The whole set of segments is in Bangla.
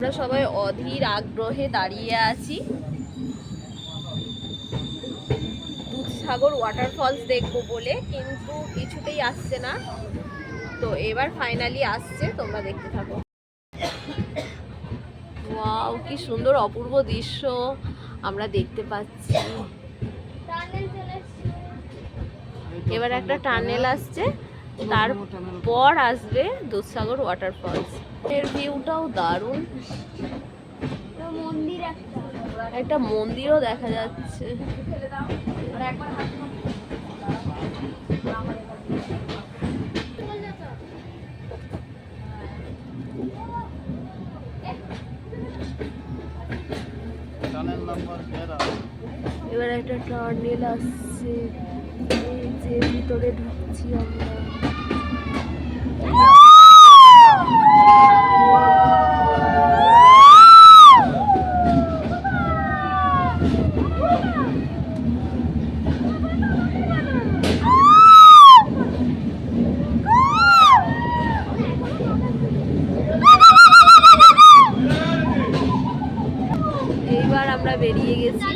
আমরা সবাই অধীর আগ্রহে দাঁড়িয়ে আছি দুধসাগর ওয়াটারফলস দেখবো বলে, কিন্তু কিছুতেই আসছে না। তো এবার ফাইনালি আসছে, তোমরা দেখতে থাকো। ওয়াও, কি সুন্দর অপূর্ব দৃশ্য আমরা দেখতে পাচ্ছি। এবার একটা টানেল আসছে, তারপর আসবে দুধসাগর ওয়াটারফলস। এর ভিউটাও দারুণ। একটা মন্দিরও দেখা যাচ্ছে। এবার একটা টানেল আসছে, এই যে ভিতরে ঢুকছি আমরা। এইবার আমরা বেরিয়ে গেছি।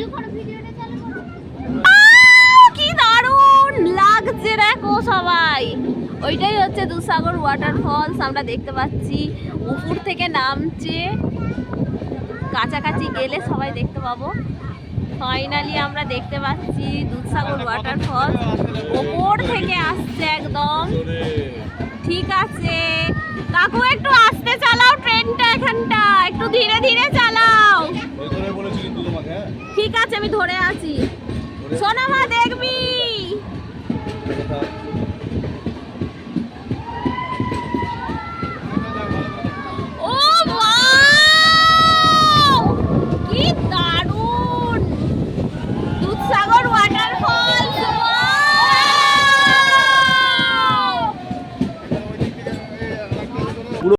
কি দারুণ লাগছে দেখো সবাই। ওইটাই হচ্ছে দুধসাগর ওয়াটারফলস, আমরা দেখতে পাচ্ছি। উপর থেকে নামছে, কাছাকাছি গেলে সবাই দেখতে পাবো। ফাইনালি আমরা দেখতে পাচ্ছি দুধসাগর ওয়াটারফলস, ওপর থেকে আসছে একদম। ঠিক আছে কাকু, একটু আস্তে চালাও ট্রেনটা, এখানে